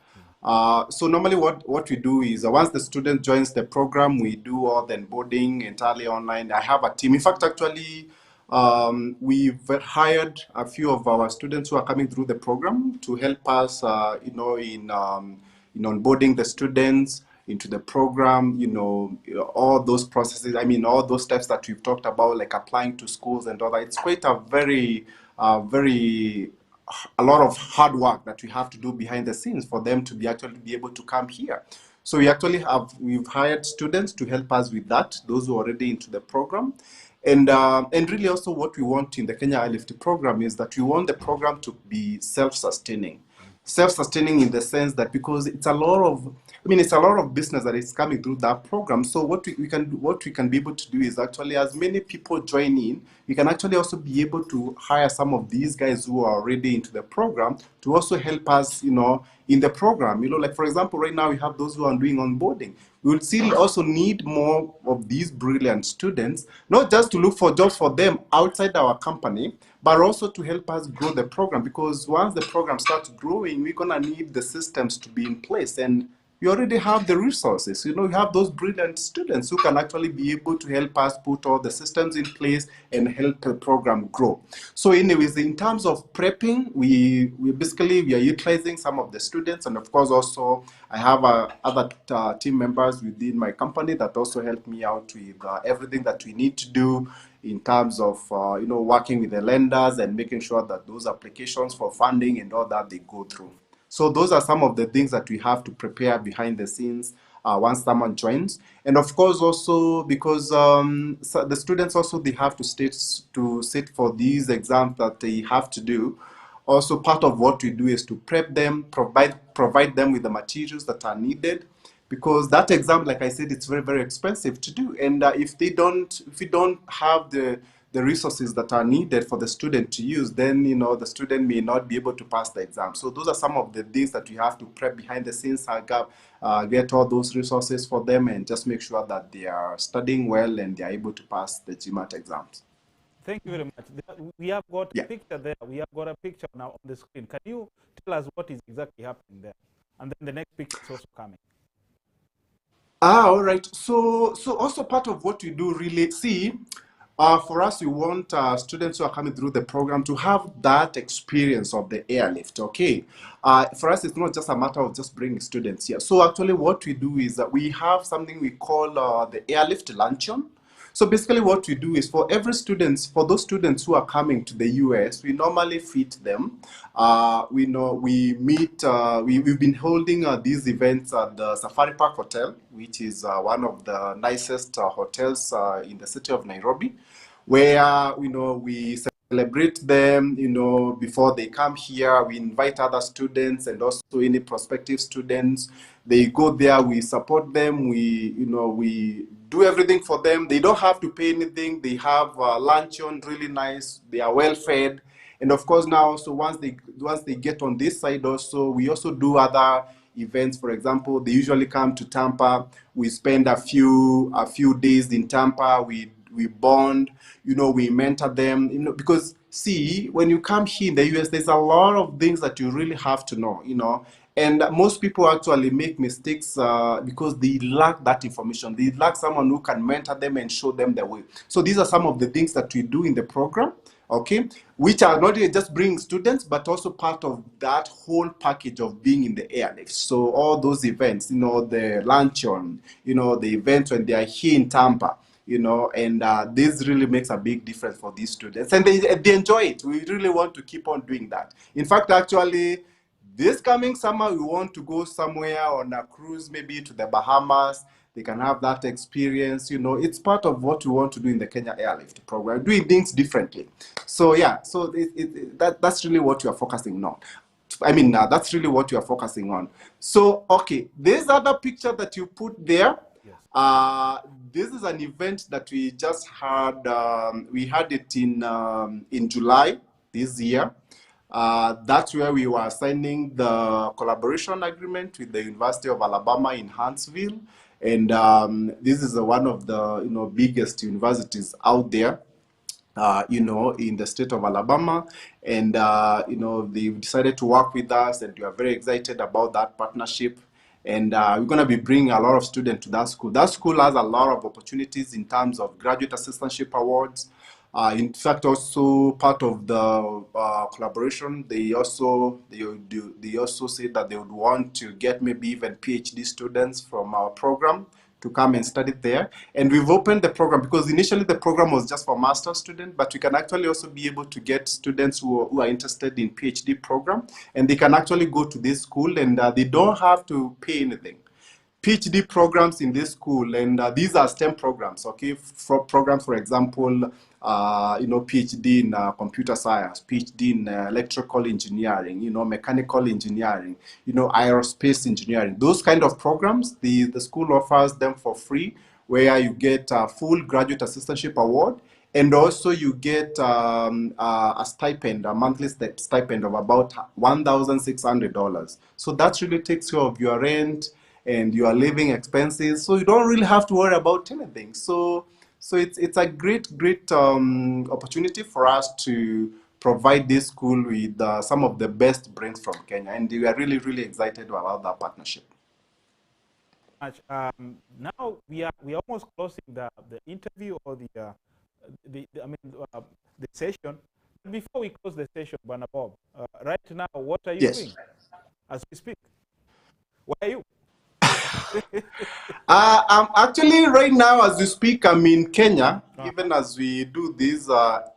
So normally what we do is once the student joins the program, we do all the onboarding entirely online. I have a team. In fact, actually, we've hired a few of our students who are coming through the program to help us, in onboarding the students into the program, all those processes. I mean, all those steps that we've talked about, like applying to schools and all that. It's quite a a lot of hard work that we have to do behind the scenes for them to actually be able to come here. So we've hired students to help us with that, those who are already into the program. And really also what we want in the Kenya Airlift program is that we want the program to be self-sustaining. Self-sustaining in the sense that because it's a lot of business that is coming through that program. So what we can be able to do is actually, as many people join in, we can actually also be able to hire some of these guys who are already into the program to also help us, in the program. Like for example, right now we have those who are doing onboarding. We will still also need more of these brilliant students, not just to look for jobs for them outside our company, but also to help us grow the program. Because once the program starts growing, we're gonna need the systems to be in place, and we already have the resources. We have those brilliant students who can actually be able to help us put all the systems in place and help the program grow. So anyways, in terms of prepping, we are utilizing some of the students, and of course also I have other team members within my company that also help me out with everything that we need to do in terms of working with the lenders and making sure that those applications for funding and all that, they go through. So those are some of the things that we have to prepare behind the scenes once someone joins. And of course also because so the students also, they have to sit for these exams that they have to do. Also part of what we do is to prep them, provide them with the materials that are needed, because that exam, like I said, it's very, very expensive to do. And if we don't have the resources that are needed for the student to use, then the student may not be able to pass the exam. So those are some of the things that we have to prep behind the scenes, get all those resources for them, and just make sure that they are studying well and they are able to pass the GMAT exams. Thank you very much. We have got a picture there. We have got a picture now on the screen. Can you tell us what is exactly happening there? And then the next picture is also coming. All right. So also part of what we do really, for us, we want students who are coming through the program to have that experience of the airlift, okay? For us, it's not just a matter of just bringing students here. So actually what we do is that we have something we call the Airlift Luncheon. So basically what we do is for those students who are coming to the US, we normally feed them. We've been holding these events at the Safari Park Hotel, which is one of the nicest hotels in the city of Nairobi, where, we celebrate them, before they come here. We invite other students and also any prospective students. They go there, we support them, we do everything for them. They don't have to pay anything. They have luncheon, really nice. They are well fed. And of course now, so once they get on this side also, we also do other events. For example, they usually come to Tampa. We spend a few days in Tampa. We bond, we mentor them, because when you come here in the US, there's a lot of things that you really have to know, and most people actually make mistakes because they lack that information. They lack someone who can mentor them and show them the way. So these are some of the things that we do in the program. okay, which are not just bringing students, but also part of that whole package of being in the airlift. So all those events, the luncheon, the events when they are here in Tampa, and this really makes a big difference for these students, and they enjoy it. We really want to keep on doing that. In fact, actually, this coming summer, we want to go somewhere on a cruise, maybe to the Bahamas. They can have that experience. It's part of what we want to do in the Kenya Airlift program, doing things differently. So yeah, so that's really what we are focusing on. I mean, that's really what we are focusing on. So, okay, this other picture that you put there, this is an event that we just had. We had it in July this year. That's where we were signing the collaboration agreement with the University of Alabama in Huntsville. And this is one of the biggest universities out there, in the state of Alabama. And, they decided to work with us, and we are very excited about that partnership. And we're going to be bringing a lot of students to that school. That school has a lot of opportunities in terms of graduate assistantship awards. In fact, also part of the collaboration, they also say that they would want to get maybe even PhD students from our program to come and study there. And we've opened the program because initially the program was just for master's students, but we can actually also be able to get students who are interested in PhD program, and they can actually go to this school, and they don't have to pay anything. PhD programs in this school, and these are STEM programs, okay? Programs, for example, PhD in computer science, PhD in electrical engineering, mechanical engineering, aerospace engineering. Those kind of programs, the school offers them for free, where you get a full graduate assistantship award, and also you get a stipend, a monthly stipend of about $1,600. So that really takes care of your rent and your living expenses. So you don't really have to worry about anything. So it's a great opportunity for us to provide this school with some of the best brains from Kenya, and we are really excited about that partnership. Now we are almost closing the interview or the session. Before we close the session, Bwana Bob, right now, what are you doing as we speak? Where are you? I'm actually right now, as we speak, I'm in Kenya, even as we do this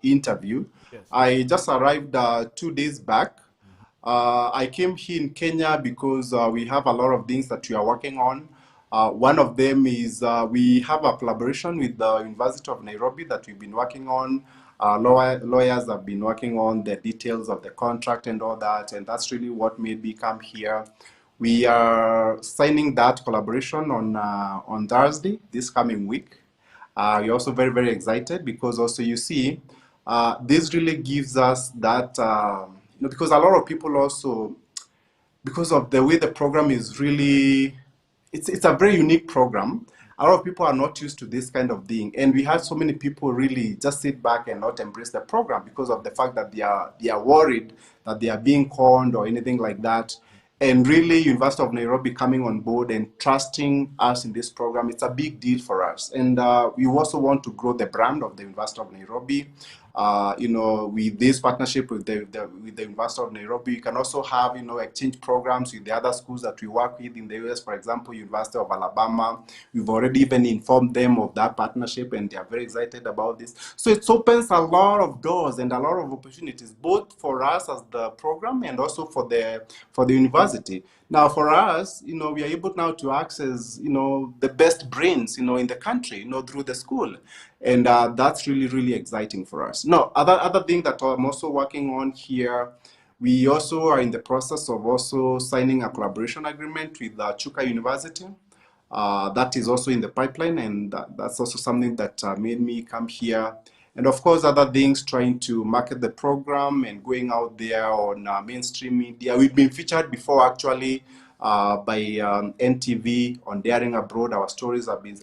interview. Yes. I just arrived 2 days back. I came here in Kenya because we have a lot of things that we are working on. One of them is we have a collaboration with the University of Nairobi that we've been working on. Lawyers have been working on the details of the contract and all that, and that's really what made me come here. We are signing that collaboration on Thursday, this coming week. We're also very excited because also you see, this really gives us that, because a lot of people also, because of the way the program is really, it's a very unique program. A lot of people are not used to this kind of thing, and we had so many people really just sit back and not embrace the program because of the fact that they are worried that they are being conned or anything like that. And really, University of Nairobi coming on board and trusting us in this program, it's a big deal for us. And we also want to grow the brand of the University of Nairobi. With this partnership with the University of Nairobi, you can also have, exchange programs with the other schools that we work with in the US. For example, University of Alabama. We've already even informed them of that partnership, and they are very excited about this. So it opens a lot of doors and a lot of opportunities, both for us as the program and also for the university. Now, for us, we are able now to access, the best brains, in the country, through the school. And that's really exciting for us. Now, other thing that I'm also working on here, we also are in the process of also signing a collaboration agreement with Chuka University. That is also in the pipeline, and that's also something that made me come here. And of course, other things, trying to market the program and going out there on mainstream media. We've been featured before, actually, by NTV on Daring Abroad. Our stories have been,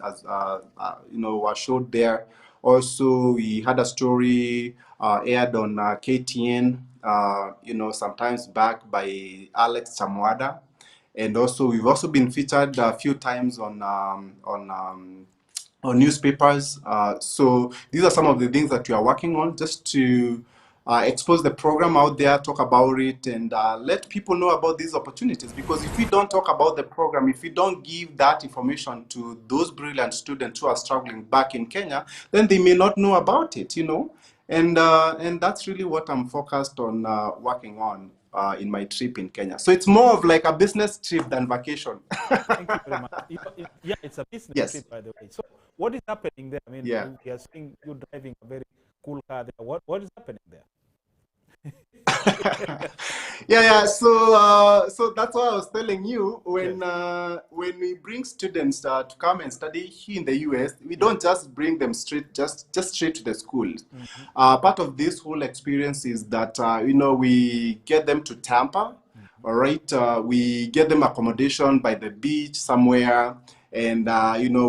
were showed there. Also, we had a story aired on KTN, sometimes back by Alex Chamwada. And also, we've also been featured a few times on newspapers. So these are some of the things that we are working on just to expose the program out there, talk about it, and let people know about these opportunities. Because if we don't talk about the program, if we don't give that information to those brilliant students who are struggling back in Kenya, then they may not know about it, you know. And that's really what I'm focused on working on in my trip in Kenya. So it's more of like a business trip than vacation. Thank you very much. Yeah, it's a business Yes. trip, by the way. So what is happening there? I mean, Yeah. we are seeing you driving a very cool car there. What is happening there? Yeah. So that's why I was telling you when Yes. when we bring students to come and study here in the US, we don't just bring them just straight to the school. Part of this whole experience is that we get them to Tampa. All right, we get them accommodation by the beach somewhere, and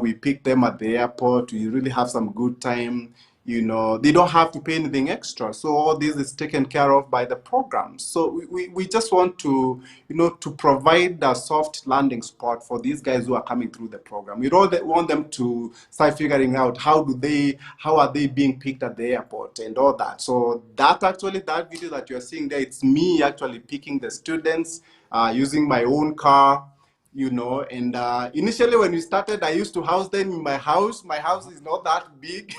we pick them at the airport. We really have some good time. They don't have to pay anything extra. So all this is taken care of by the program. So we just want to, to provide a soft landing spot for these guys who are coming through the program. We don't want them to start figuring out how are they being picked at the airport and all that. So that video that you're seeing there, it's me actually picking the students using my own car. And initially when we started, I used to house them in my house. My house is not that big.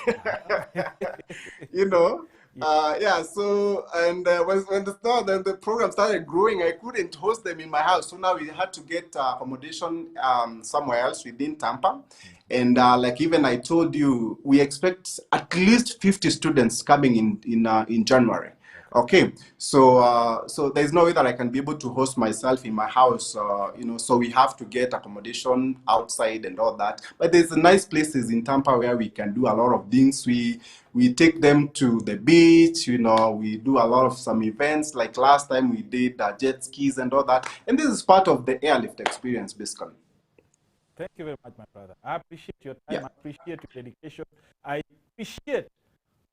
So and when the program started growing, I couldn't host them in my house, so now we had to get accommodation somewhere else within Tampa. And like even I told you, we expect at least 50 students coming in January. Okay, so there's no way that I can be able to host myself in my house, so we have to get accommodation outside and all that. But there's nice places in Tampa where we can do a lot of things. We take them to the beach, we do a lot of some events. Like last time we did jet skis and all that. And this is part of the airlift experience, basically. Thank you very much, my brother. I appreciate your time. Yeah. I appreciate your dedication. I appreciate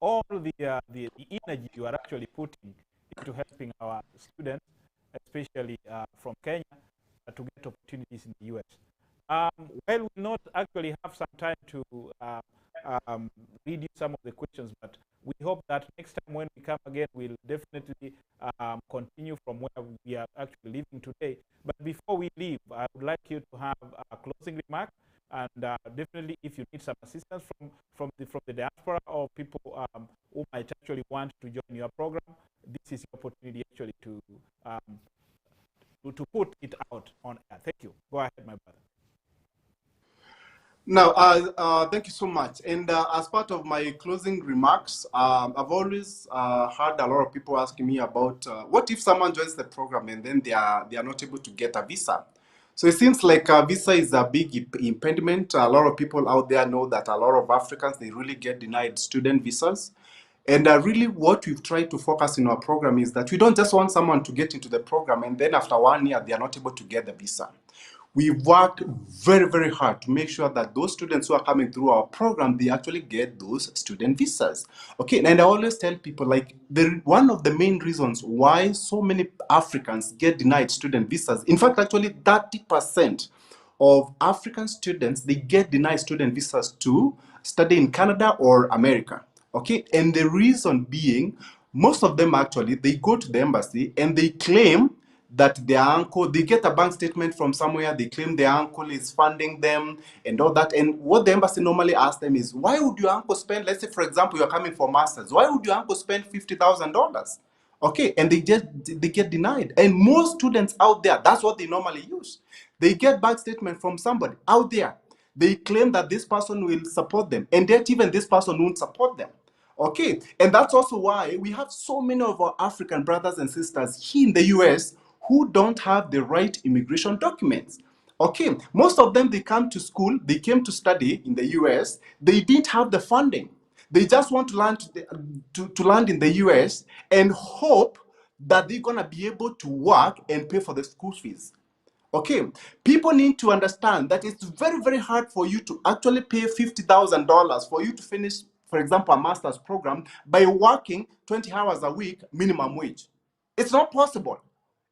all the energy you are actually putting into helping our students, especially from Kenya, to get opportunities in the US. Well, we'll not actually have some time to read you some of the questions, but we hope that next time when we come again, we'll definitely continue from where we are actually living today. But before we leave, I would like you to have a closing remark. And definitely, if you need some assistance from the diaspora or people who might actually want to join your program, this is your opportunity actually to put it out on air. Thank you. Go ahead, my brother. Now, thank you so much. And as part of my closing remarks, I've always heard a lot of people asking me about what if someone joins the program and then they are not able to get a visa. So it seems like a visa is a big impediment. A lot of people out there know that a lot of Africans, they really get denied student visas. And really what we've tried to focus in our program is that we don't just want someone to get into the program and then after 1 year, they are not able to get the visa. We've worked very, very hard to make sure that those students who are coming through our program, they actually get those student visas. Okay, and I always tell people, like, one of the main reasons why so many Africans get denied student visas, in fact, actually 30% of African students, they get denied student visas to study in Canada or America. Okay, and the reason being, most of them actually, they go to the embassy and they claim that their uncle, they get a bank statement from somewhere, they claim their uncle is funding them and all that. And what the embassy normally asks them is, why would your uncle spend, let's say, for example, you're coming for masters, why would your uncle spend $50,000? Okay, and they get denied. And most students out there, that's what they normally use. They get bank statement from somebody out there. They claim that this person will support them, and yet even this person won't support them. Okay, and that's also why we have so many of our African brothers and sisters here in the US who don't have the right immigration documents. Okay, most of them, they come to school, they came to study in the US, they didn't have the funding. They just want to land in the US and hope that they're gonna be able to work and pay for the school fees. Okay, people need to understand that it's very, very hard for you to actually pay $50,000 for you to finish, for example, a master's program by working 20 hours a week, minimum wage. It's not possible.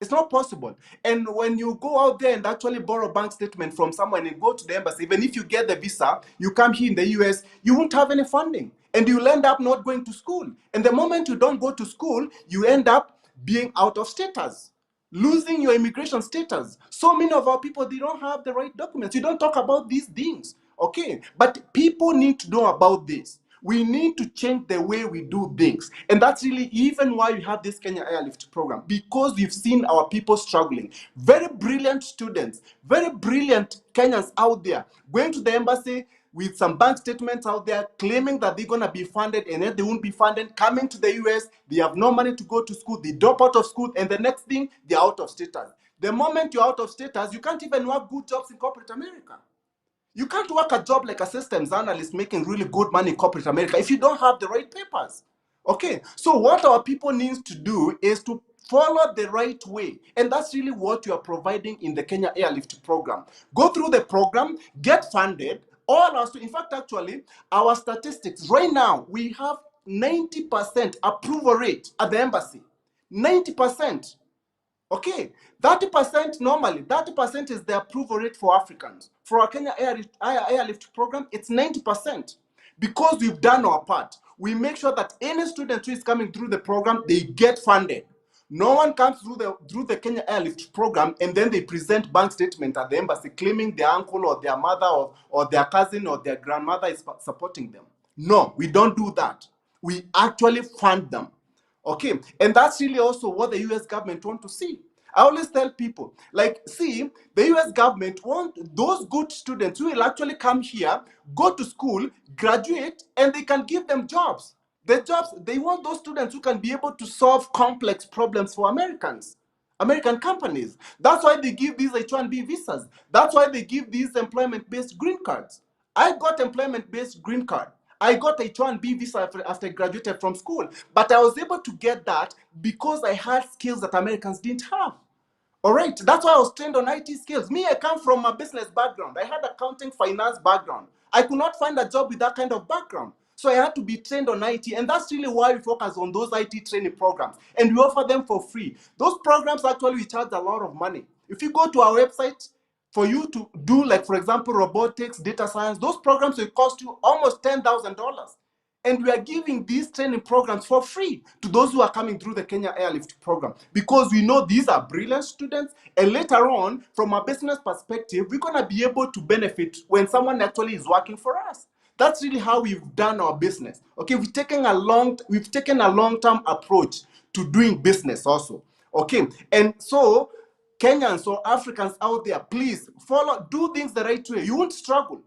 It's not possible. And when you go out there and actually borrow a bank statement from someone and go to the embassy, even if you get the visa, you come here in the US, you won't have any funding. And you'll end up not going to school. And the moment you don't go to school, you end up being out of status, losing your immigration status. So many of our people, they don't have the right documents. You don't talk about these things, okay? But people need to know about this. We need to change the way we do things. And that's really even why we have this Kenya Airlift program, because we've seen our people struggling. Very brilliant students, very brilliant Kenyans out there going to the embassy with some bank statements out there claiming that they're going to be funded, and then they won't be funded, coming to the US, they have no money to go to school, they drop out of school, and the next thing, they're out of status. The moment you're out of status, you can't even work good jobs in corporate America. You can't work a job like a systems analyst making really good money in corporate America if you don't have the right papers. Okay, so what our people need to do is to follow the right way. And that's really what you are providing in the Kenya Airlift program. Go through the program, get funded. All our, in fact, actually, our statistics right now, we have 90% approval rate at the embassy. 90%. Okay, 30% normally, 30% is the approval rate for Africans. For our Kenya Airlift program, it's 90%. Because we've done our part. We make sure that any student who is coming through the program, they get funded. No one comes through the Kenya Airlift program and then they present bank statement at the embassy claiming their uncle or their mother or their cousin or their grandmother is supporting them. No, we don't do that. We actually fund them. Okay, and that's really also what the US government want to see. I always tell people, like, see, the US government want those good students who will actually come here, go to school, graduate, and they can give them jobs. The jobs, they want those students who can be able to solve complex problems for Americans, American companies. That's why they give these H-1B visas. That's why they give these employment-based green cards. I got employment-based green card. I got a H-1B visa after I graduated from school. But I was able to get that because I had skills that Americans didn't have. All right, that's why I was trained on IT skills. Me, I come from a business background. I had accounting, finance background. I could not find a job with that kind of background. So I had to be trained on IT, and that's really why we focus on those IT training programs. And we offer them for free. Those programs actually we charge a lot of money. If you go to our website, for you to do, like, for example, robotics, data science, those programs will cost you almost $10,000. And we are giving these training programs for free to those who are coming through the Kenya Airlift program, because we know these are brilliant students. And later on, from a business perspective, we're going to be able to benefit when someone actually is working for us. That's really how we've done our business. Okay, we've taken a long-term approach to doing business also. Okay, and so Kenyans or Africans out there, please do things the right way. You won't struggle.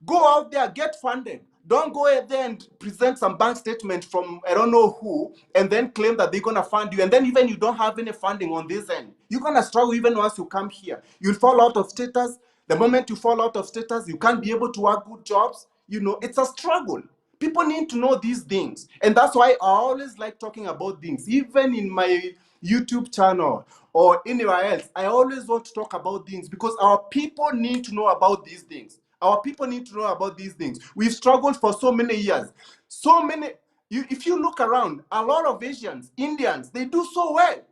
Go out there, get funded. Don't go out there and present some bank statement from I don't know who and then claim that they're going to fund you. And then even you don't have any funding on this end. You're going to struggle even once you come here. You'll fall out of status. The moment you fall out of status, you can't be able to work good jobs. You know, it's a struggle. People need to know these things. And that's why I always like talking about things. Even in my YouTube channel or anywhere else, I always want to talk about things because our people need to know about these things. Our people need to know about these things. We've struggled for so many years. So many, if you look around, a lot of Asians, Indians, they do so well.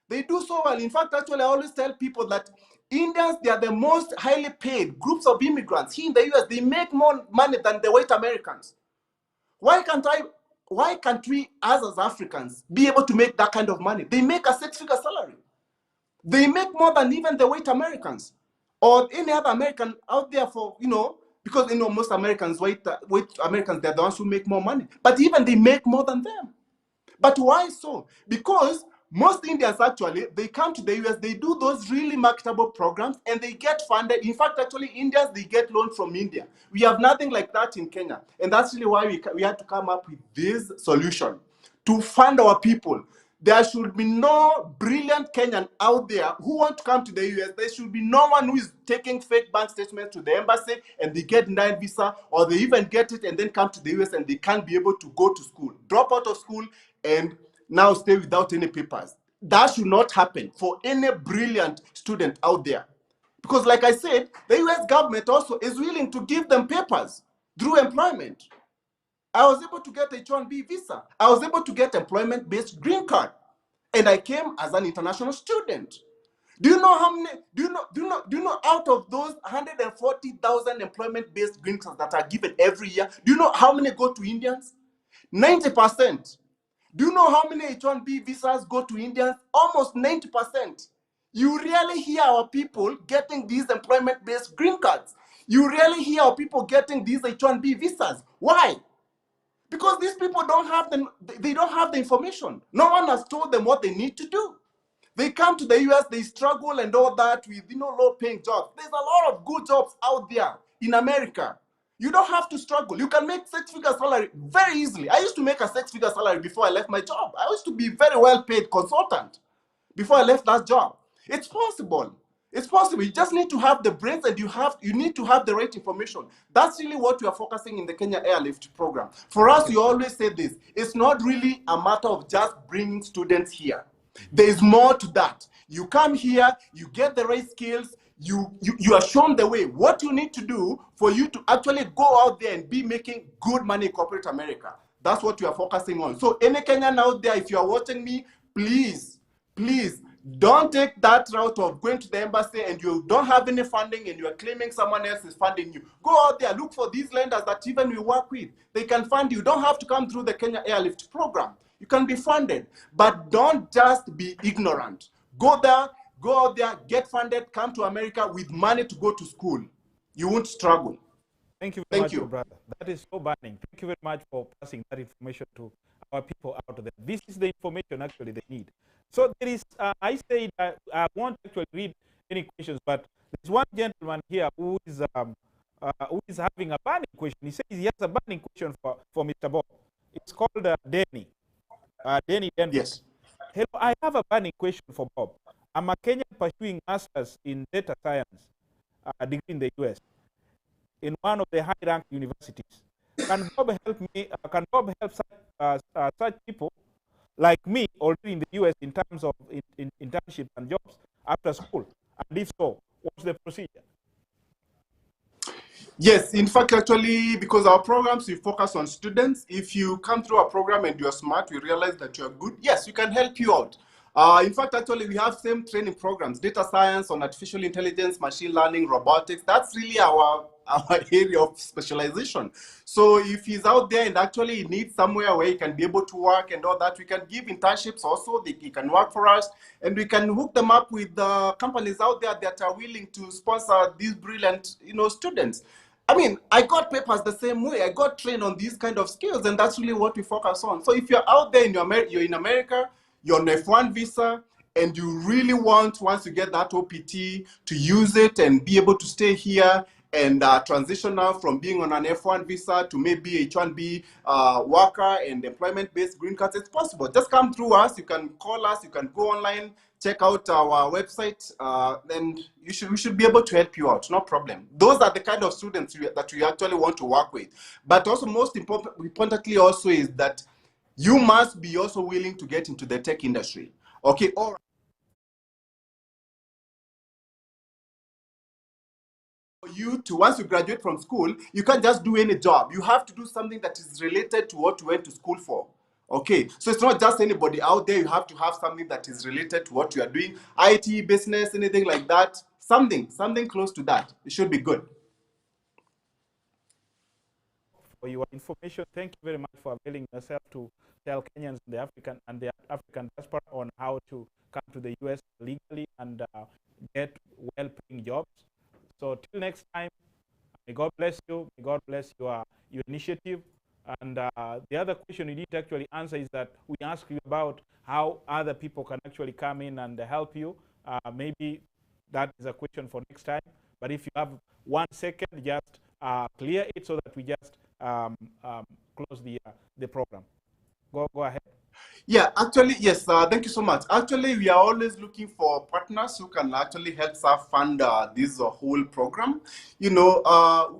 They do so well. In fact, actually, I always tell people that Indians, they are the most highly paid groups of immigrants. Here in the US, they make more money than the white Americans. Why can't we, as Africans, be able to make that kind of money? They make a six-figure salary. They make more than even the white Americans or any other American out there for, because, most Americans, white Americans, they're the ones who make more money. But even they make more than them. But why so? Because most Indians actually, they come to the US, they do those really marketable programs and they get funded. In fact, actually, Indians, they get loans from India. We have nothing like that in Kenya. And that's really why we had to come up with this solution to fund our people. There should be no brilliant Kenyan out there who want to come to the US. There should be no one who is taking fake bank statements to the embassy and they get denied visa, or they even get it and then come to the US and they can't be able to go to school, drop out of school, and now stay without any papers. That should not happen for any brilliant student out there. Because like I said, the US government also is willing to give them papers through employment. I was able to get a H-1B visa. I was able to get employment-based green card. And I came as an international student. Do you know how many? Do you know out of those 140,000 employment-based green cards that are given every year? Do you know how many go to Indians? 90%. Do you know how many H-1B visas go to Indians? Almost 90%. You rarely hear our people getting these employment-based green cards. You rarely hear our people getting these H-1B visas. Why? Because these people they don't have the information. No one has told them what they need to do. They come to the US, they struggle and all that with low-paying jobs. There's a lot of good jobs out there in America. You don't have to struggle. You can make six-figure salary very easily. I used to make a six-figure salary before I left my job. I used to be very well-paid consultant before I left that job. It's possible. It's possible. You just need to have the brains, and you need to have the right information. That's really what we are focusing in the Kenya Airlift program. For us, we always say this. It's not really a matter of just bringing students here. There is more to that. You come here, you get the right skills, you are shown the way, what you need to do for you to actually go out there and be making good money in corporate America. That's what we are focusing on. So any Kenyan out there, if you are watching me, please, don't take that route of going to the embassy and you don't have any funding and you are claiming someone else is funding you. Go out there, look for these lenders that even we work with. They can fund you. You don't have to come through the Kenya Airlift program. You can be funded, but don't just be ignorant. Go out there, get funded, come to America with money to go to school. You won't struggle. Thank you very much, brother. That is so burning. Thank you very much for passing that information to our people out there. This is the information actually they need. So there is, I say that I won't actually read any questions, but there's one gentleman here who is having a burning question. He says he has a burning question for Mr. Bob. It's called Denny. Denny Denver. Yes. Hello, I have a burning question for Bob. I'm a Kenyan pursuing masters in data science degree in the US in one of the high-ranked universities. Can Bob help me? Can Bob help such people like me already in the US in terms of internship and jobs after school? And if so, what's the procedure? Yes, in fact, actually, because our programs, we focus on students. If you come through our program and you're smart, we realize that you're good. Yes, we can help you out. In fact, actually, we have same training programs, data science on artificial intelligence, machine learning, robotics. That's really our area of specialization. So if he's out there and actually he needs somewhere where he can be able to work and all that, we can give internships also. He can work for us, and we can hook them up with companies out there that are willing to sponsor these brilliant, students. I mean, I got papers the same way. I got trained on these kind of skills, and that's really what we focus on. So if you're out there and you're in America, you're on F1 visa, and you really want, once you get that OPT, to use it and be able to stay here and transition now from being on an F1 visa to maybe H-1B worker and employment-based green cards, it's possible. Just come through us. You can call us. You can go online, check out our website, and we should be able to help you out. No problem. Those are the kind of students that we actually want to work with. But also, most importantly, also is that you must be also willing to get into the tech industry. Okay, all right. For you to, once you graduate from school, you can't just do any job. You have to do something that is related to what you went to school for. Okay, so it's not just anybody out there. You have to have something that is related to what you are doing. IT, business, anything like that. Something close to that. It should be good. For your information, thank you very much for availing yourself to tell Kenyans in the African diaspora on how to come to the US legally and get well-paying jobs. So till next time, may God bless you. May God bless your initiative. And the other question you need to actually answer is that we ask you about how other people can actually come in and help you. Maybe that is a question for next time. But if you have 1 second, just clear it so that we just close the program. Go ahead. Yeah, actually, yes, thank you so much. Actually, we are always looking for partners who can actually help us fund this whole program. There's a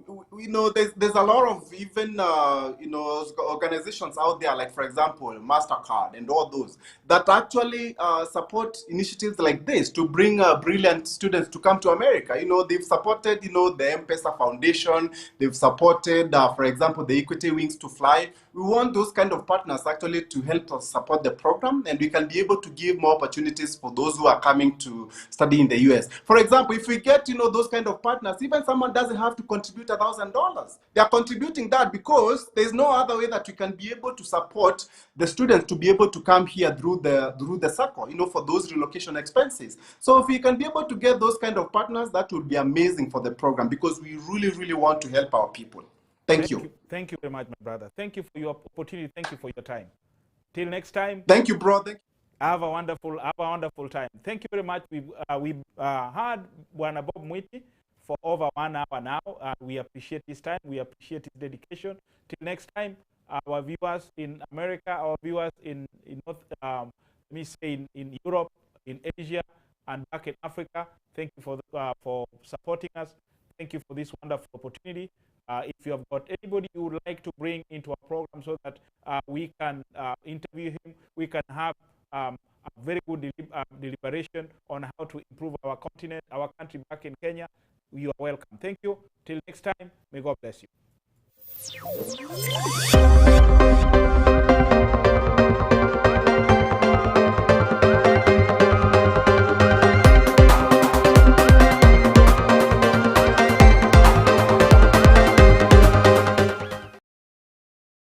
lot of even, organizations out there, like, for example, MasterCard and all those, that actually support initiatives like this to bring brilliant students to come to America. They've supported, the M-Pesa Foundation. They've supported, for example, the Equity Wings to Fly. We want those kind of partners actually to help us support about the program, and we can be able to give more opportunities for those who are coming to study in the US. For example, if we get, those kind of partners, even someone doesn't have to contribute $1,000. They are contributing that because there's no other way that we can be able to support the students to be able to come here through the circle, for those relocation expenses. So if we can be able to get those kind of partners, that would be amazing for the program, because we really, really want to help our people. Thank you. Thank you very much, my brother. Thank you for your opportunity. Thank you for your time. Till next time. Thank you, bro. Have a wonderful time. Thank you very much. We've had Bwana Bob Mwiti for over 1 hour now. We appreciate his time. We appreciate his dedication. Till next time, our viewers in America, our viewers in Europe, in Asia, and back in Africa, thank you for supporting us. Thank you for this wonderful opportunity. If you have got anybody you would like to bring into our program so that we can interview him, we can have a very good deliberation on how to improve our continent, our country back in Kenya, you are welcome. Thank you. Till next time, may God bless you.